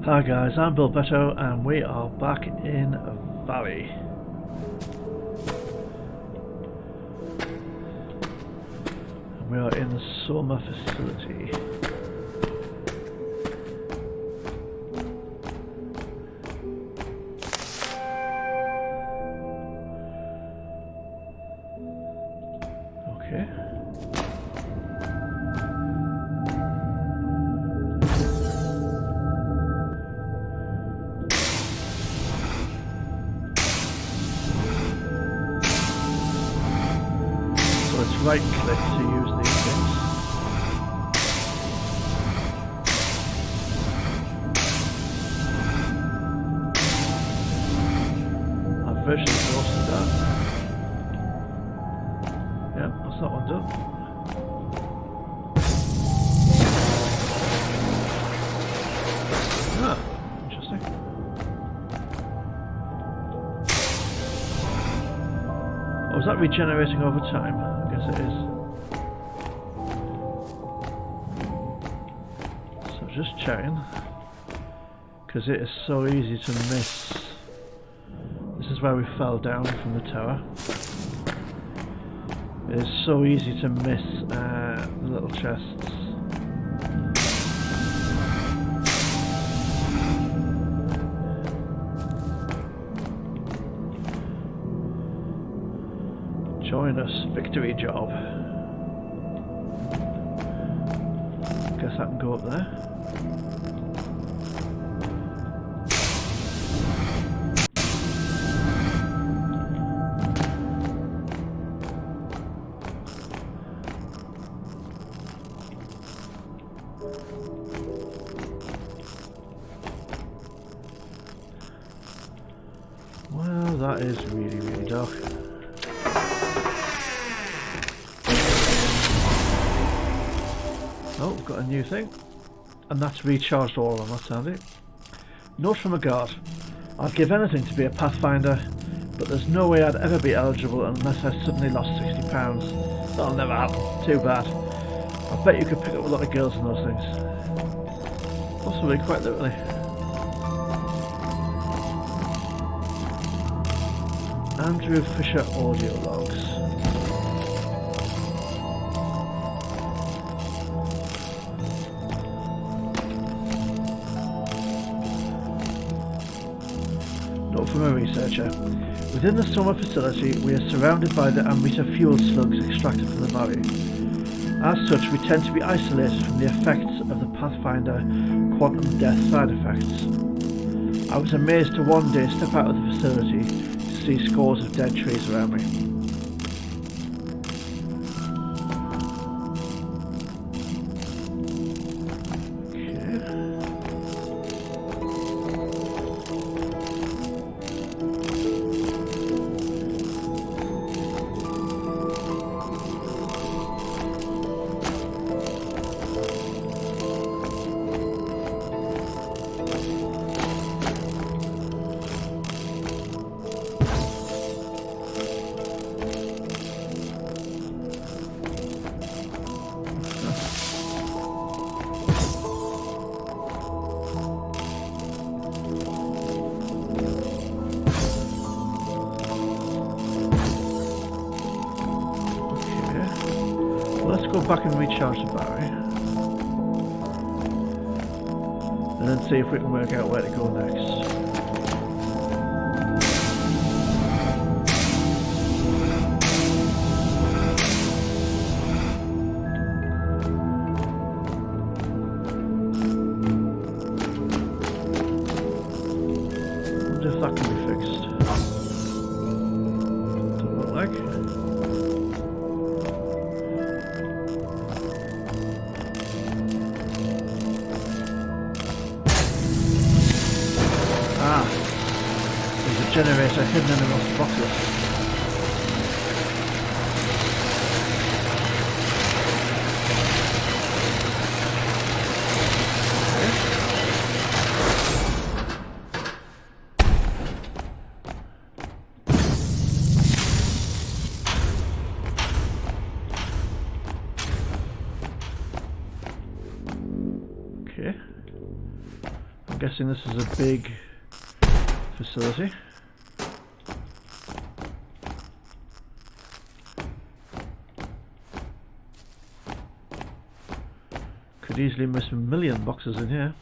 Hi guys, I'm Bill Beto and we are back in Valley. And we are in the Soma facility. Okay. Right click to use these things. I've virtually exhausted that. Yeah, that's that one done. Ah, interesting. Oh, is that regenerating over time? I guess it is. So just checking, because it is so easy to miss. This is where we fell down from the tower. It is so easy to miss the little chests. Join us, victory job. Guess I can go up there. Well, that is really, really dark. Oh, we've got a new thing, and that's recharged all of them, that's handy. Note from a guard: I'd give anything to be a Pathfinder, but there's no way I'd ever be eligible unless I suddenly lost £60. That'll never happen, too bad. I bet you could pick up a lot of girls in those things. Possibly, quite literally. Andrew Fisher audio logs. From a researcher. Within the Soma facility, we are surrounded by the Amrita fuel slugs extracted from the valley. As such, we tend to be isolated from the effects of the Pathfinder quantum death side effects. I was amazed to one day step out of the facility to see scores of dead trees around me. Let's go back and recharge the battery, and then see if we can work out where to go next. I wonder if that can be fixed. Doesn't look like. Generator hidden in the most boxes. guessing this is a big facility. Could easily miss a million boxes in here.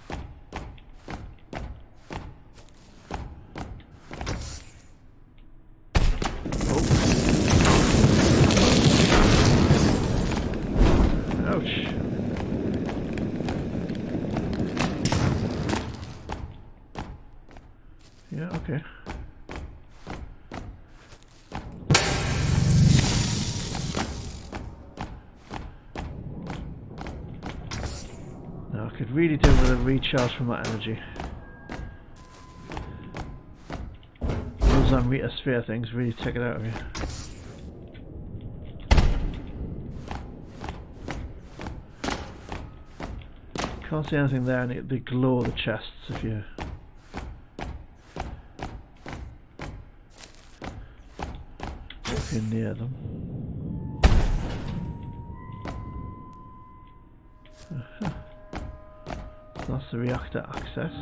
Yeah, okay. Now I could really do with a recharge from that energy. Those Amrita sphere things really take it out of you. Can't see anything there, and they glow the chests if you... if you're near them. That's the reactor access.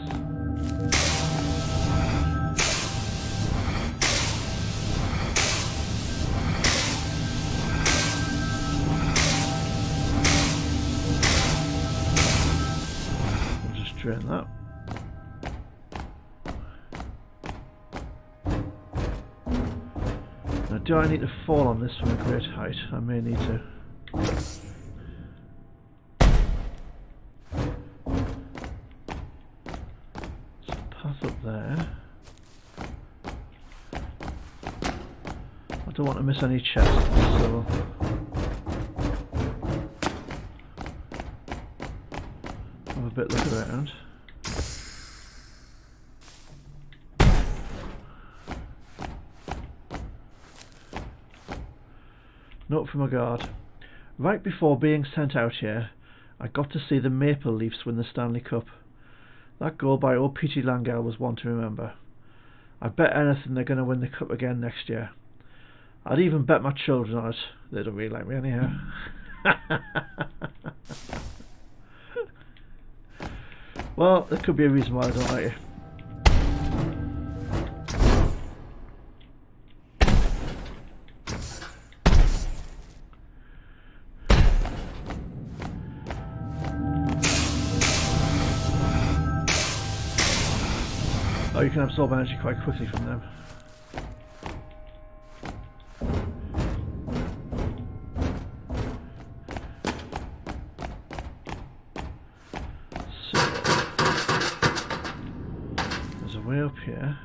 We'll just drain that. Now, do I need to fall on this from a great height? I may need to. There. I don't want to miss any chests, so have a bit look around. Note from a guard. Right before being sent out here, I got to see the Maple Leafs win the Stanley Cup. That goal by old Petey Langell was one to remember. I bet anything they're going to win the cup again next year. I'd even bet my children on it. They don't really like me anyhow. Well, there could be a reason why I don't like you. Oh, you can absorb energy quite quickly from them. So, there's a way up here.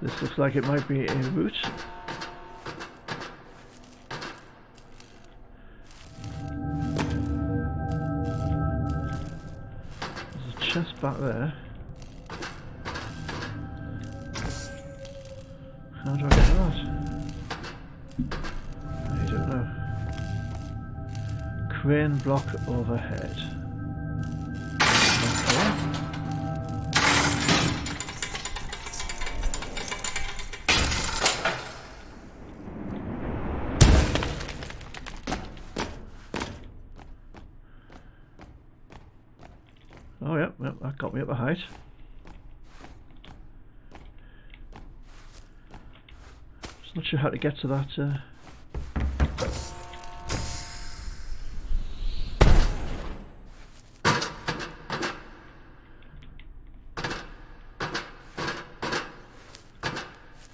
This looks like it might be a route. There's a chest back there. How do I get to that? I don't know. Crane block overhead. Okay. Oh yep, that got me up a height. Just not sure how to get to that.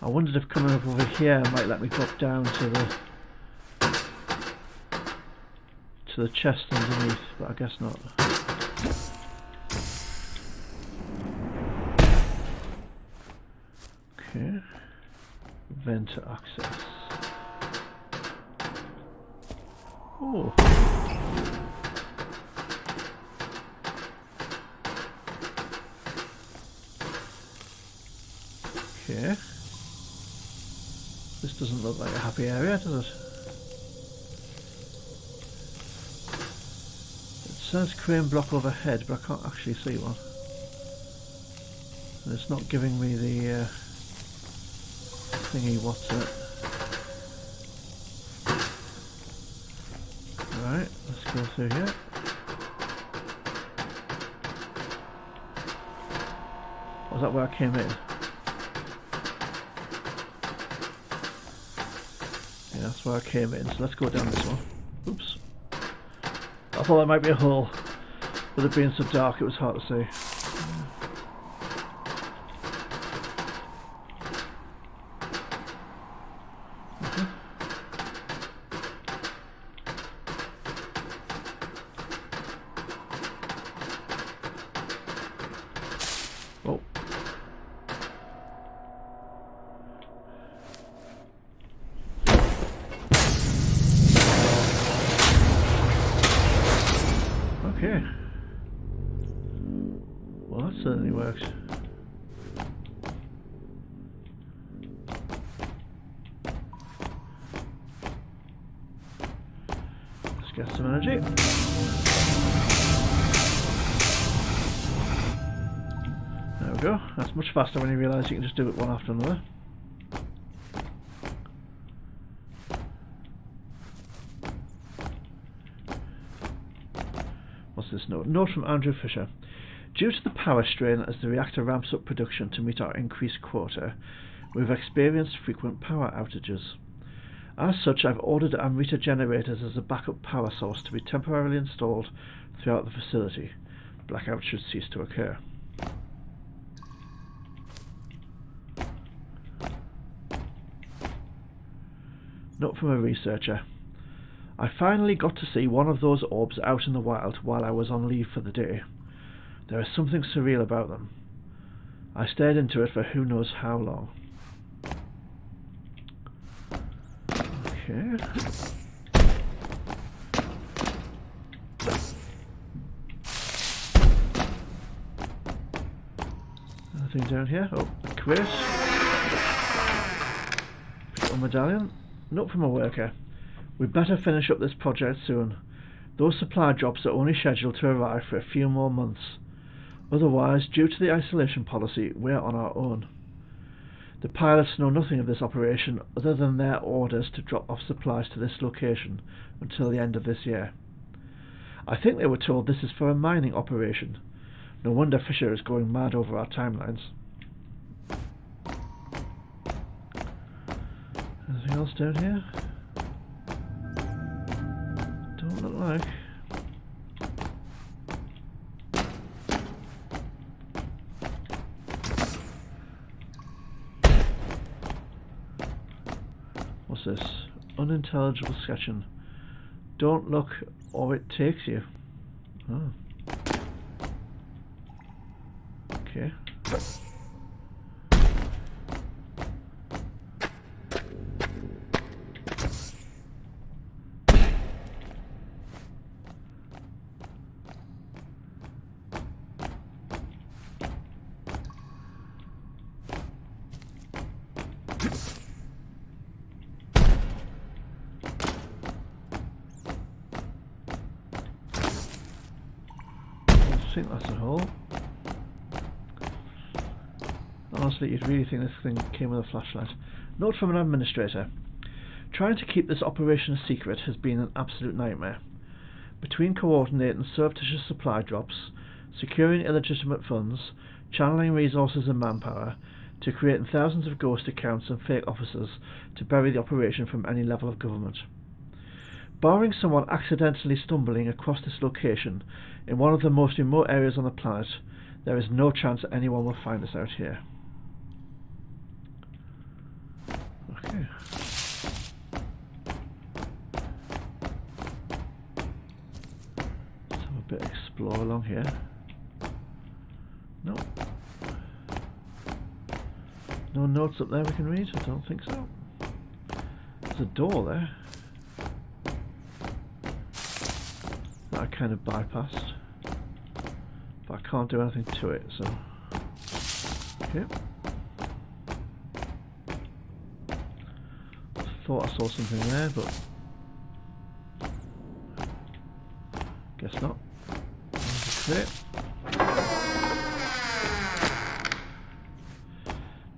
I wondered if coming up over here might let me drop down to the chest underneath, but I guess not. Okay, vent access. Oh. Okay. This doesn't look like a happy area, does it? It says crane block overhead, but I can't actually see one. And it's not giving me the thingy, what's it? Right, let's go through here. Was that where I came in? Yeah, that's where I came in, so let's go down this one. Oops. I thought that might be a hole. With it being so dark, it was hard to see. Oh. Okay. Well, that certainly works. Let's get some energy. There we go. That's much faster when you realise you can just do it one after another. What's this note? Note from Andrew Fisher. Due to the power strain as the reactor ramps up production to meet our increased quota, we've experienced frequent power outages. As such, I've ordered Amrita generators as a backup power source to be temporarily installed throughout the facility. Blackouts should cease to occur. Note from a researcher. I finally got to see one of those orbs out in the wild while I was on leave for the day. There is something surreal about them. I stared into it for who knows how long. Okay. Anything down here? Oh, crate. A medallion. Note from a worker. We'd better finish up this project soon. Those supply drops are only scheduled to arrive for a few more months. Otherwise, due to the isolation policy, we're on our own. The pilots know nothing of this operation other than their orders to drop off supplies to this location until the end of this year. I think they were told this is for a mining operation. No wonder Fisher is going mad over our timelines. Anything else down here? Don't look like. What's this? Unintelligible sketching. Don't look or it takes you. Oh. Okay. I think that's a hole. Honestly, you'd really think this thing came with a flashlight. Note from an administrator. Trying to keep this operation a secret has been an absolute nightmare. Between coordinating surreptitious supply drops, securing illegitimate funds, channeling resources and manpower, to creating thousands of ghost accounts and fake officers to bury the operation from any level of government. Barring someone accidentally stumbling across this location in one of the most remote areas on the planet, there is no chance that anyone will find us out here. Okay. Let's have a bit of explore along here. No. No notes up there we can read? I don't think so. There's a door there that I kind of bypassed, but I can't do anything to it, so okay. Thought I saw something there, but guess not.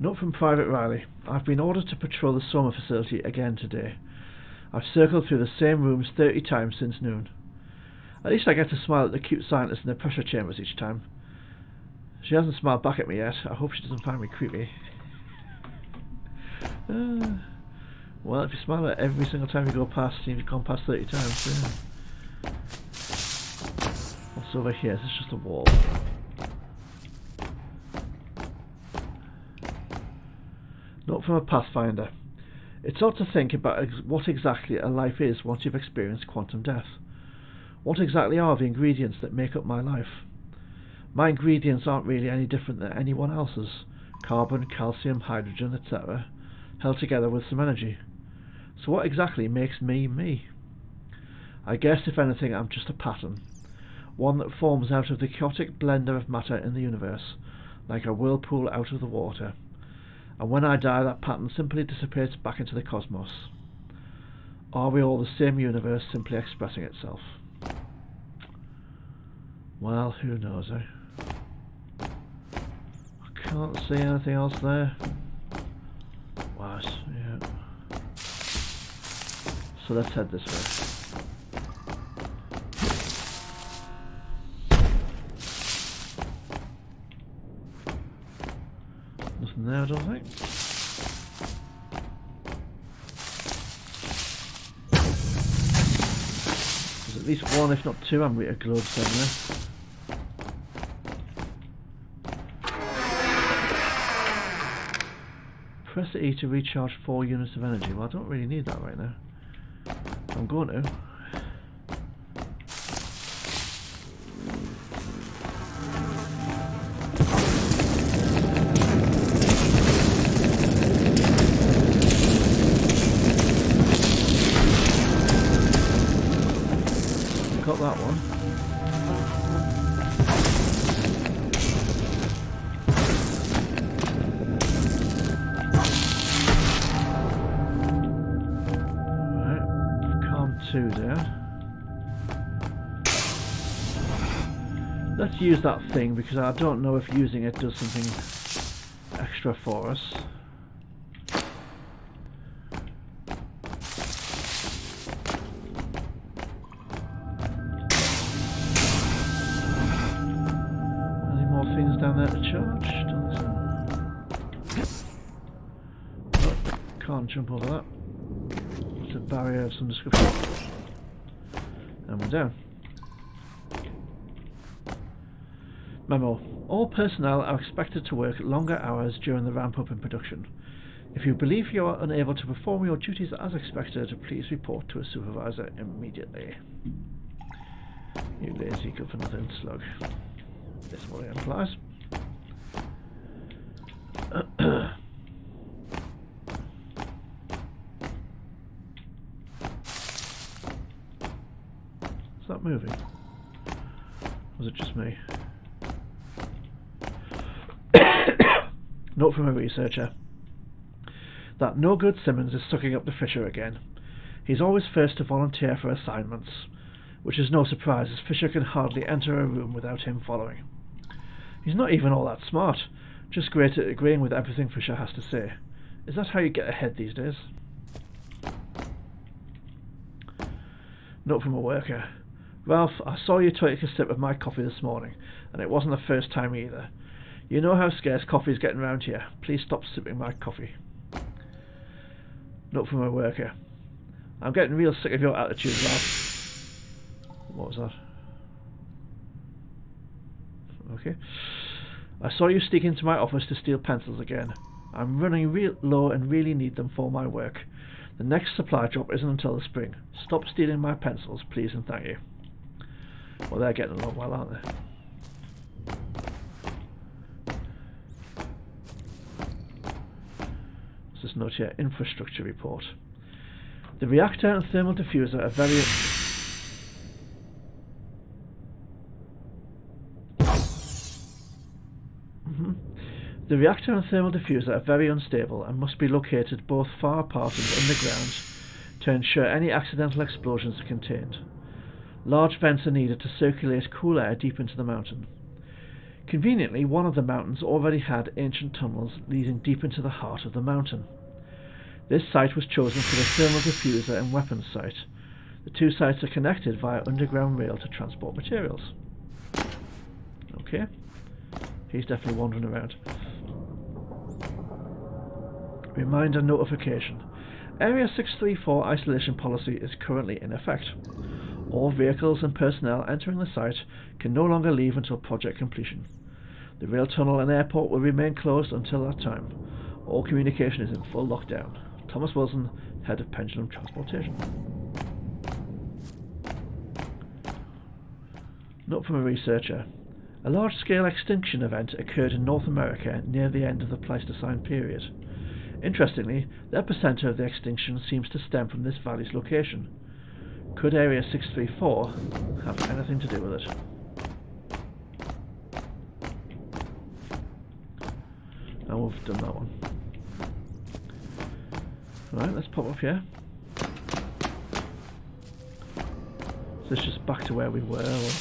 Note from Private Riley. I've been ordered to patrol the Soma facility again today. I've circled through the same rooms 30 times since noon. At least I get to smile at the cute scientists in the pressure chambers each time. She hasn't smiled back at me yet. I hope she doesn't find me creepy. Well, if you smile at every single time you go past, you've gone past 30 times. Yeah. What's over here? Is this just a wall? Note from a Pathfinder. It's odd to think about what exactly a life is once you've experienced quantum death. What exactly are the ingredients that make up my life? My ingredients aren't really any different than anyone else's. Carbon, calcium, hydrogen, etc. held together with some energy. So what exactly makes me me? I guess if anything I'm just a pattern. One that forms out of the chaotic blender of matter in the universe, like a whirlpool out of the water. And when I die, that pattern simply dissipates back into the cosmos. Are we all the same universe simply expressing itself? Well, who knows, eh? I can't see anything else there. Wow, yeah. So let's head this way. Nothing there, I don't think. There's at least one, if not two, Amrita globes down there. Press E to recharge 4 units of energy. Well, I don't really need that right now. I'm going to. Got that one. Two there. Let's use that thing because I don't know if using it does something extra for us. Any more things down there to charge? Oh, can't jump over that. It's a barrier of some description. And we're down. Memo. All personnel are expected to work longer hours during the ramp up in production. If you believe you are unable to perform your duties as expected, please report to a supervisor immediately. You lazy good for nothing slug. This is what it implies. Is that moving? Was it just me? Note from a researcher. That no good Simmons is sucking up to Fisher again. He's always first to volunteer for assignments, which is no surprise as Fisher can hardly enter a room without him following. He's not even all that smart, just great at agreeing with everything Fisher has to say. Is that how you get ahead these days? Note from a worker. Ralph, I saw you take a sip of my coffee this morning, and it wasn't the first time either. You know how scarce coffee is getting around here. Please stop sipping my coffee. Note from a worker. I'm getting real sick of your attitude, Ralph. What was that? Okay. I saw you sneak into my office to steal pencils again. I'm running real low and really need them for my work. The next supply drop isn't until the spring. Stop stealing my pencils, please and thank you. Well, they're getting along well, aren't they? What's this note here? Infrastructure report. The reactor and thermal diffuser are very... The reactor and thermal diffuser are very unstable and must be located both far apart and underground to ensure any accidental explosions are contained. Large vents are needed to circulate cool air deep into the mountain. Conveniently, one of the mountains already had ancient tunnels leading deep into the heart of the mountain. This site was chosen for the thermal diffuser and weapons site. The two sites are connected via underground rail to transport materials. Okay, he's definitely wandering around. Reminder notification. Area 634 isolation policy is currently in effect. All vehicles and personnel entering the site can no longer leave until project completion. The rail tunnel and airport will remain closed until that time. All communication is in full lockdown. Thomas Wilson, Head of Pendulum Transportation. Note from a researcher. A large-scale extinction event occurred in North America near the end of the Pleistocene period. Interestingly, the epicenter of the extinction seems to stem from this valley's location. Could Area 634 have anything to do with it? And we've done that one. Right, let's pop up here. Is this just back to where we were? Or...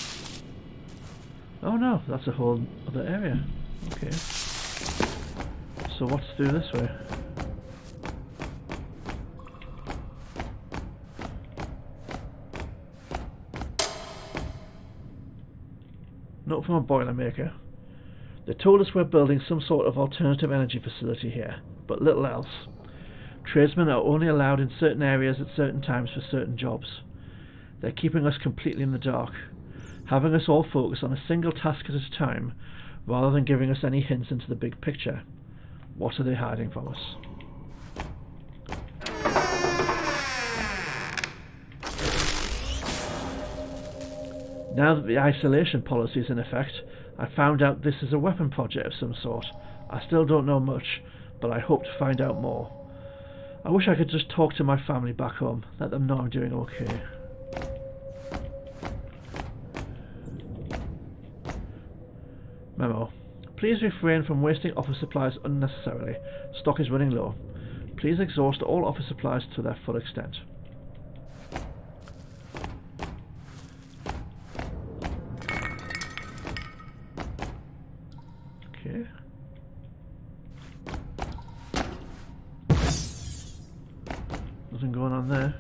oh no, that's a whole other area. Okay. So what's through this way? Note from a Boilermaker. They told us we're building some sort of alternative energy facility here, but little else. Tradesmen are only allowed in certain areas at certain times for certain jobs. They're keeping us completely in the dark, having us all focus on a single task at a time, rather than giving us any hints into the big picture. What are they hiding from us? Now that the isolation policy is in effect, I found out this is a weapon project of some sort. I still don't know much, but I hope to find out more. I wish I could just talk to my family back home, let them know I'm doing okay. Memo. Please refrain from wasting office supplies unnecessarily. Stock is running low. Please exhaust all office supplies to their full extent. Okay. Nothing going on there.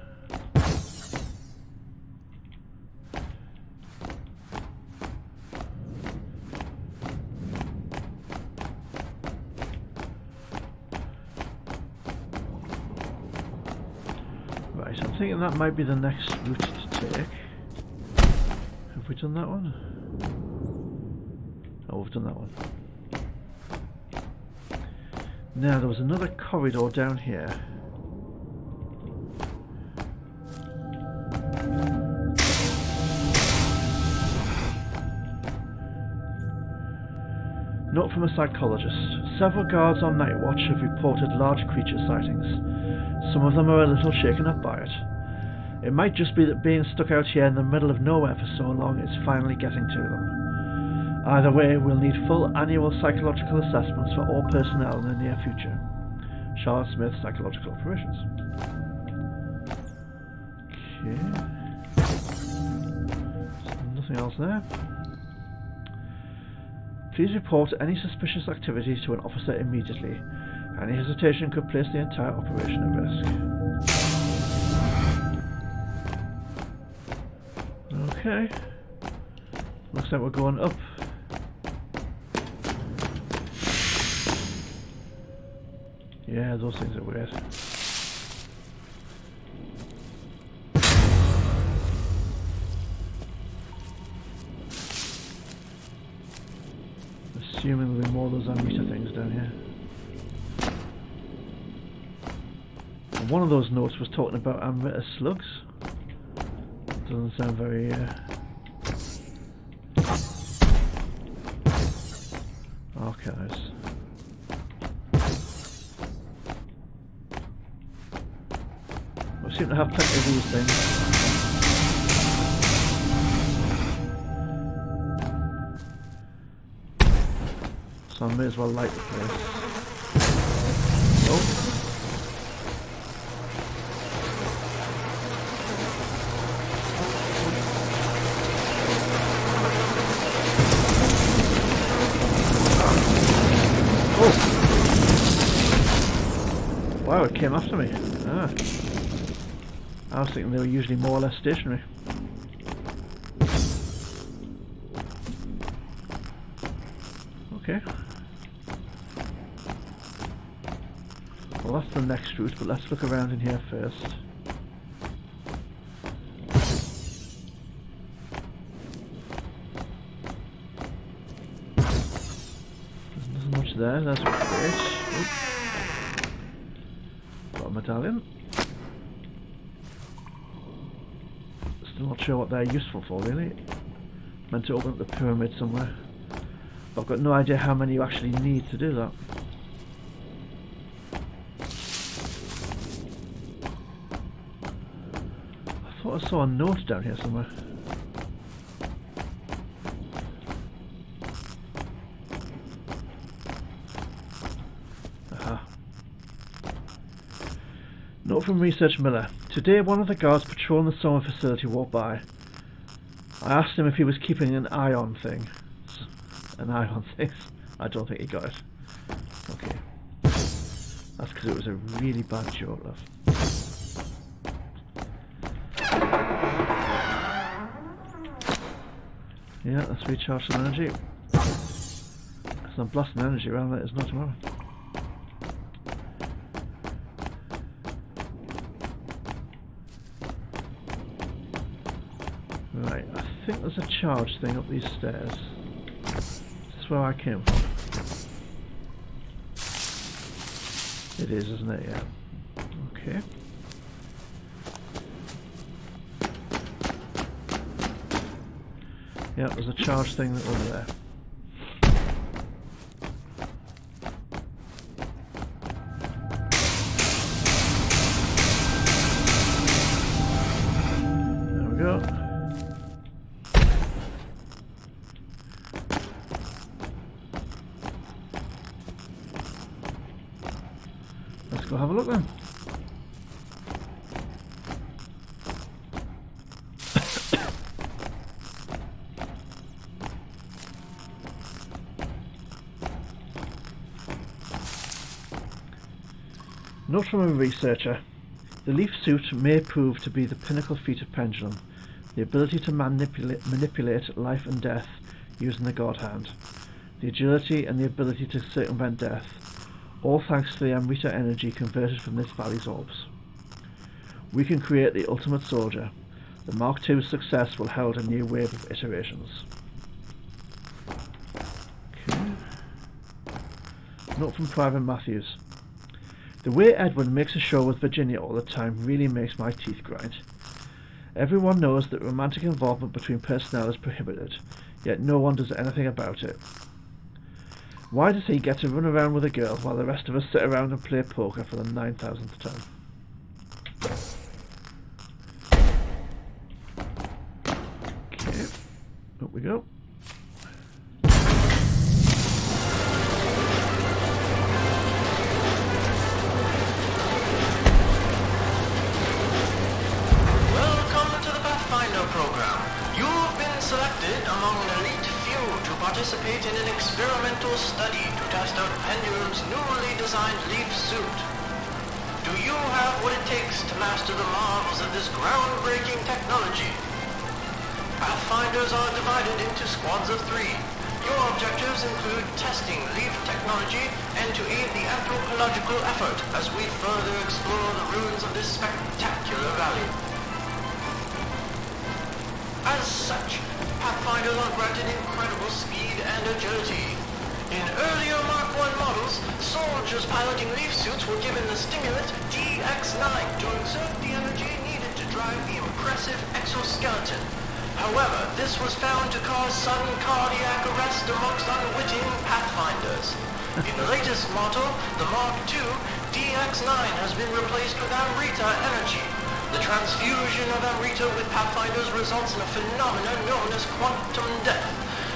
Right, I'm thinking that might be the next route to take. Have we done that one? Oh, we've done that one. Now, there was another corridor down here. Note from a psychologist. Several guards on night watch have reported large creature sightings. Some of them are a little shaken up by it. It might just be that being stuck out here in the middle of nowhere for so long is finally getting to them. Either way, we'll need full annual psychological assessments for all personnel in the near future. Charlotte Smith, Psychological Operations. Okay. Nothing else there. Please report any suspicious activity to an officer immediately. Any hesitation could place the entire operation at risk. Okay. Looks like we're going up. Yeah, those things are weird. Assuming there'll be more of those Amrita things down here. And one of those notes was talking about Amrita slugs. Doesn't sound very archives. We seem to have plenty of these things. So I may as well light the place. Oh. wow, it came after me. Ah. I was thinking they were usually more or less stationary. Okay. Well, that's the next route, but let's look around in here first. There's nothing much there. There's a crate. Got a medallion. Still not sure what they're useful for, really. Meant to open up the pyramid somewhere. I've got no idea how many you actually need to do that. I thought I saw a note down here somewhere. Aha. Note from Research Miller. Today one of the guards patrolling the summer facility walked by. I asked him if he was keeping an eye on things. An eye on things. I don't think he got it. Okay. That's because it was a really bad joke, love. Yeah, let's recharge some energy. Because I'm blasting energy around that is not tomorrow. Right, I think there's a charge thing up these stairs. This is where I came from. It is, isn't it? Yeah. Okay. Yeah, there's a charge thing over there. There we go. Let's go have a look then. Note from a researcher. The leaf suit may prove to be the pinnacle feat of Pendulum, the ability to manipulate life and death using the God Hand, the agility and the ability to circumvent death, all thanks to the Amrita energy converted from this valley's orbs. We can create the ultimate soldier. The Mark II's success will herald a new wave of iterations. Okay. Note from Private Matthews. The way Edwin makes a show with Virginia all the time really makes my teeth grind. Everyone knows that romantic involvement between personnel is prohibited, yet no one does anything about it. Why does he get to run around with a girl while the rest of us sit around and play poker for the 9,000th time? Okay, up we go. Participate in an experimental study to test out Pendulum's newly designed leaf suit. Do you have what it takes to master the marvels of this groundbreaking technology? Pathfinders are divided into squads of 3. Your objectives include testing leaf technology and to aid the anthropological effort as we further explore the ruins of this spectacular valley. As such, Pathfinders are granted incredible speed and agility. In earlier Mark I models, soldiers piloting leaf suits were given the stimulant DX9 to exert the energy needed to drive the impressive exoskeleton. However, this was found to cause sudden cardiac arrest amongst unwitting Pathfinders. In the latest model, the Mark II, DX9 has been replaced with Amrita energy. The transfusion of Amrita with Pathfinders results in a phenomenon known as quantum death.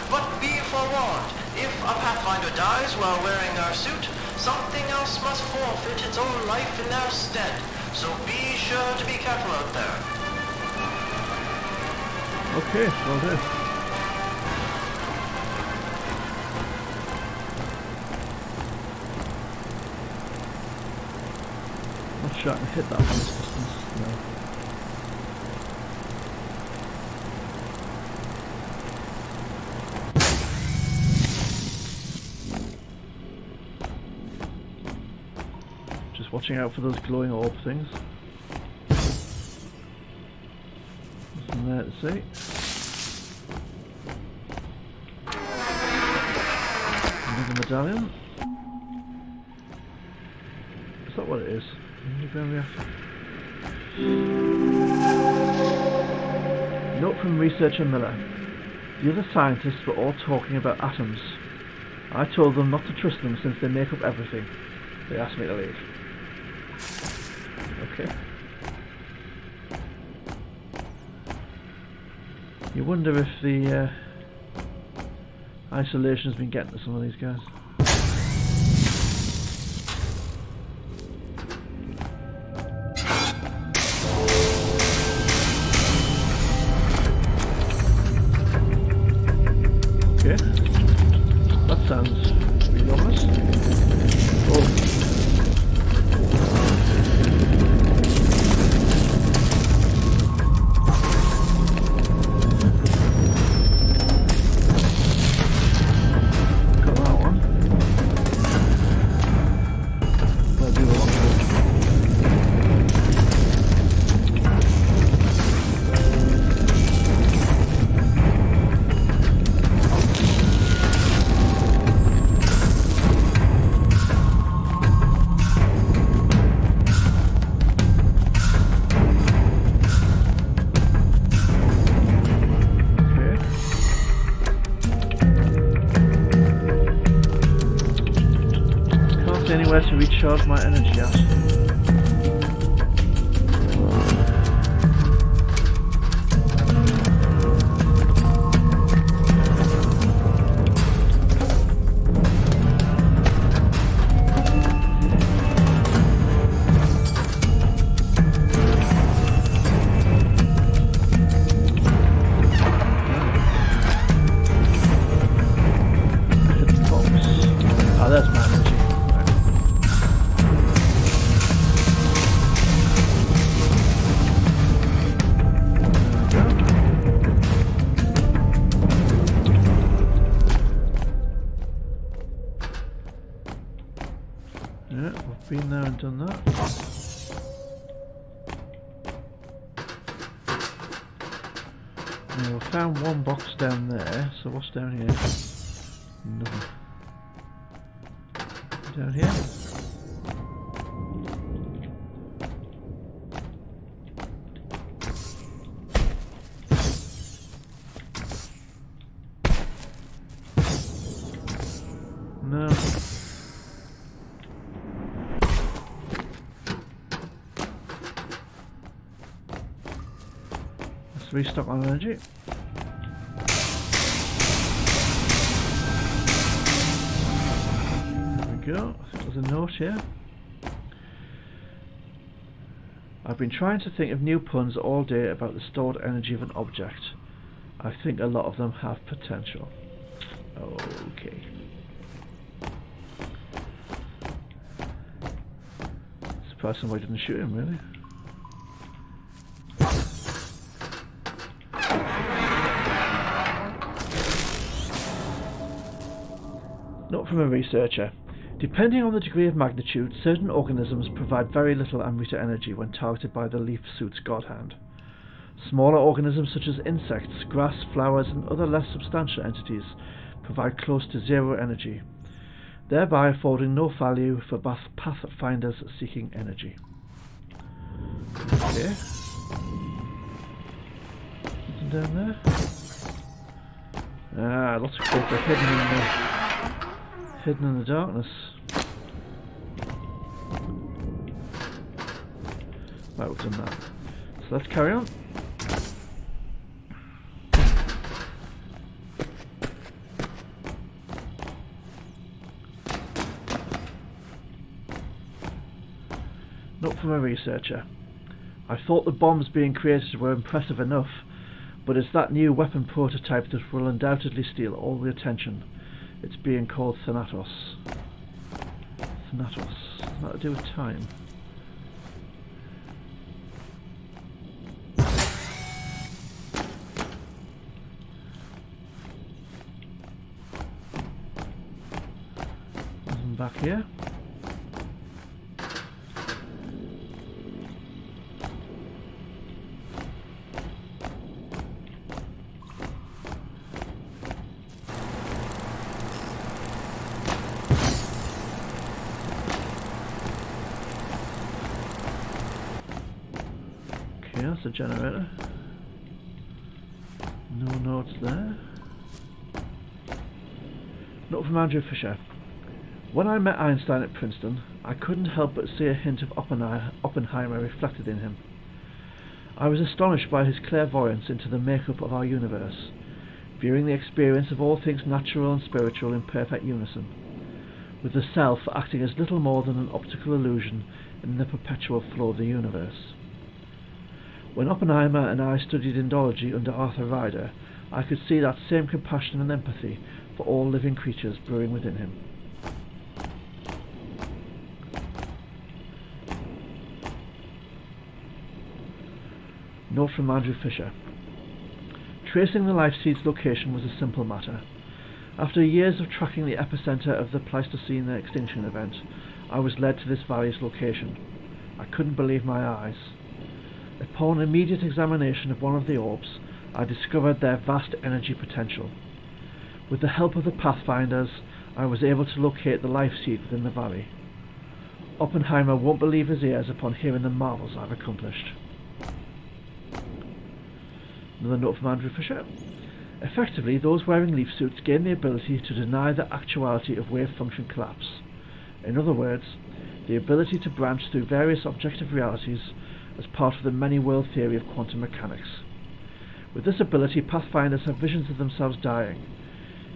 But be forewarned, if a Pathfinder dies while wearing our suit, something else must forfeit its own life in their stead. So be sure to be careful out there. Okay, well done. Not sure I can hit that from this distance. No. Just watching out for those glowing orb things. Nothing there to see. Another medallion. Is that what it is? Underground reactor. Note from researcher Miller. The other scientists were all talking about atoms. I told them not to trust them since they make up everything. They asked me to leave. Okay. You wonder if the isolation has been getting to some of these guys. Okay. That sounds really ominous. Oh. Anywhere to recharge my energy at. Hidden box. Ah, there's my energy. Yeah, we've been there and done that. Now we found one box down there, so what's down here? Nothing. Down here? No. Let's restock my energy. There we go. I think there's a note here. I've been trying to think of new puns all day about the stored energy of an object. I think a lot of them have potential. Okay. Surprised somebody didn't shoot him, really. Note from a researcher. Depending on the degree of magnitude, certain organisms provide very little Amrita energy when targeted by the leaf suit's god hand. Smaller organisms such as insects, grass, flowers and other less substantial entities provide close to zero energy, thereby affording no value for pathfinders seeking energy. Okay. Something down there? Ah, lots of copper hidden in the darkness. Right, we've done that. So let's carry on. Note from a researcher. I thought the bombs being created were impressive enough, but it's that new weapon prototype that will undoubtedly steal all the attention. It's being called Thanatos. Thanatos. Does that to do with time? back here. Okay, that's the generator. No notes there. Note from Andrew Fisher. When I met Einstein at Princeton, I couldn't help but see a hint of Oppenheimer reflected in him. I was astonished by his clairvoyance into the makeup of our universe, viewing the experience of all things natural and spiritual in perfect unison, with the self acting as little more than an optical illusion in the perpetual flow of the universe. When Oppenheimer and I studied Indology under Arthur Ryder, I could see that same compassion and empathy for all living creatures brewing within him. Note from Andrew Fisher. Tracing the life seed's location was a simple matter. After years of tracking the epicenter of the Pleistocene extinction event, I was led to this valley's location. I couldn't believe my eyes. Upon immediate examination of one of the orbs, I discovered their vast energy potential. With the help of the Pathfinders, I was able to locate the life seed within the valley. Oppenheimer won't believe his ears upon hearing the marvels I've accomplished. Another note from Andrew Fisher. Effectively, those wearing leaf suits gain the ability to deny the actuality of wave function collapse. In other words, the ability to branch through various objective realities as part of the many-world theory of quantum mechanics. With this ability, Pathfinders have visions of themselves dying.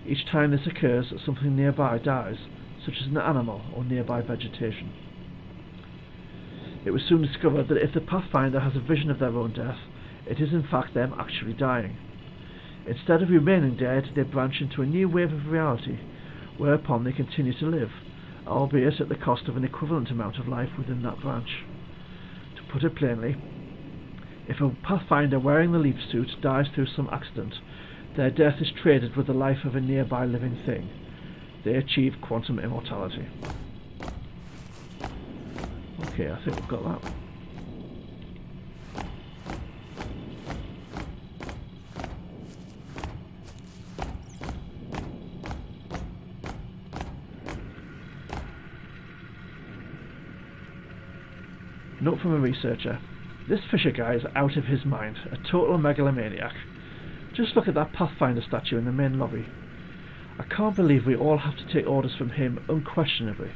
Each time this occurs, something nearby dies, such as an animal or nearby vegetation. It was soon discovered that if the Pathfinder has a vision of their own death, it is in fact them actually dying. Instead of remaining dead, they branch into a new wave of reality, whereupon they continue to live, albeit at the cost of an equivalent amount of life within that branch. To put it plainly, if a Pathfinder wearing the leaf suit dies through some accident, their death is traded with the life of a nearby living thing. They achieve quantum immortality. Okay, I think we've got that. Note from a researcher. This Fisher guy is out of his mind, a total megalomaniac. Just look at that Pathfinder statue in the main lobby. I can't believe we all have to take orders from him unquestionably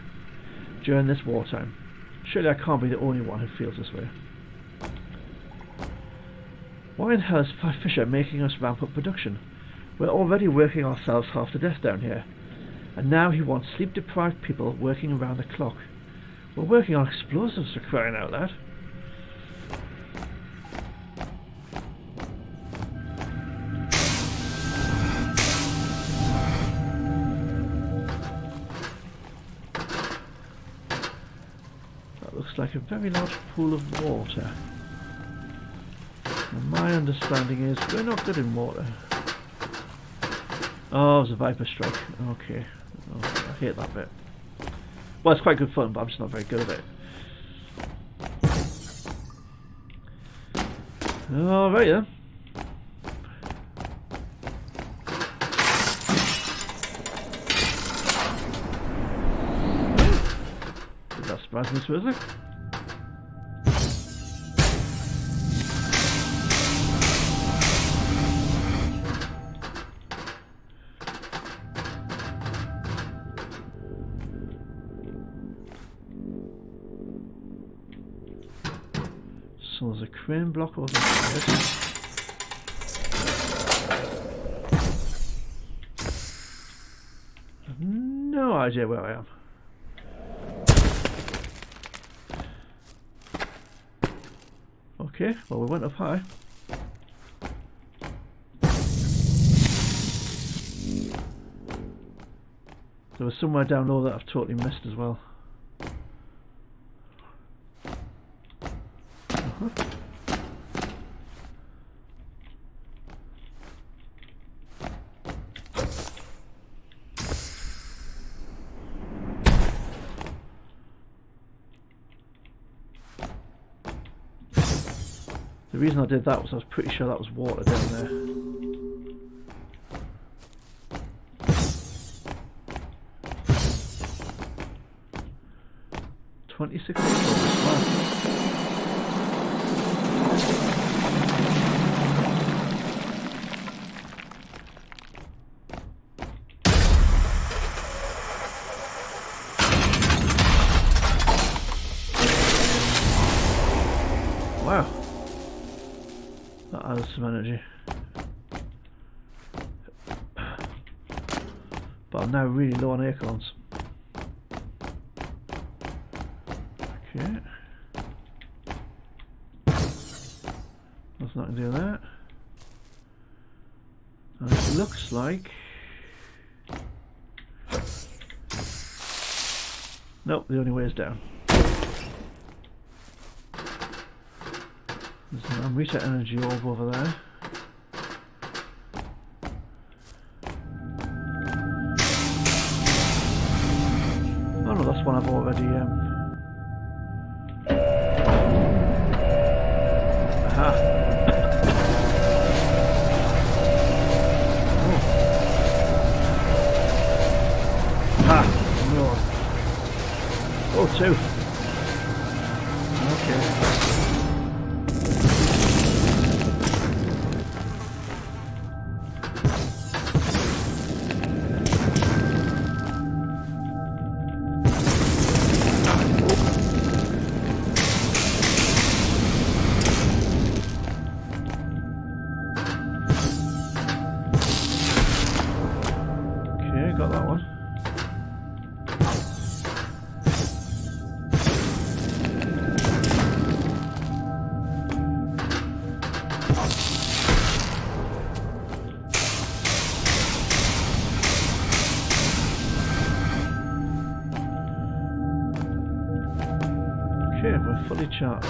during this wartime. Surely I can't be the only one who feels this way. Why in hell is Fisher making us ramp up production? We're already working ourselves half to death down here, and now he wants sleep-deprived people working around the clock. We're working on explosives, for crying out loud. That looks like a very large pool of water. And my understanding is we're not good in water. Oh, it was a Viper strike. Okay. Oh, I hate that bit. Well, it's quite good fun, but I'm just not very good at it. Alright then. Did that surprise me smoothly? So there's a crane block over there. I have no idea where I am. Okay, well we went up high. There was somewhere down low that I've totally missed as well. The reason I did that was I was pretty sure that was water down there. 26 wow. That adds some energy. But I'm now really low on acorns. Okay. That's not going to do that. And it looks like... Nope, the only way is down. There's an Amrita energy orb over there. Oh no, that's one I've already... Aha! Oh. Ha! No. Oh, two. Okay. Got that one. Okay, we're fully charged.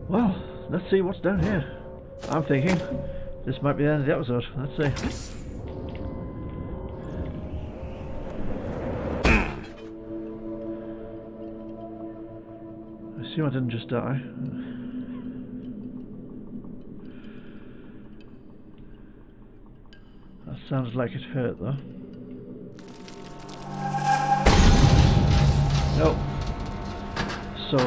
Well, let's see what's down here. I'm thinking this might be the end of the episode. Let's see. I assume I didn't just die. That sounds like it hurt though. Nope. So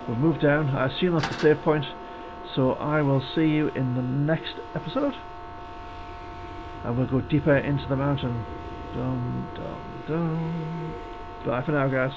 we'll move down. I assume that's the save point. So I will see you in the next episode. And we'll go deeper into the mountain. Dum dum dum. Bye for now, guys.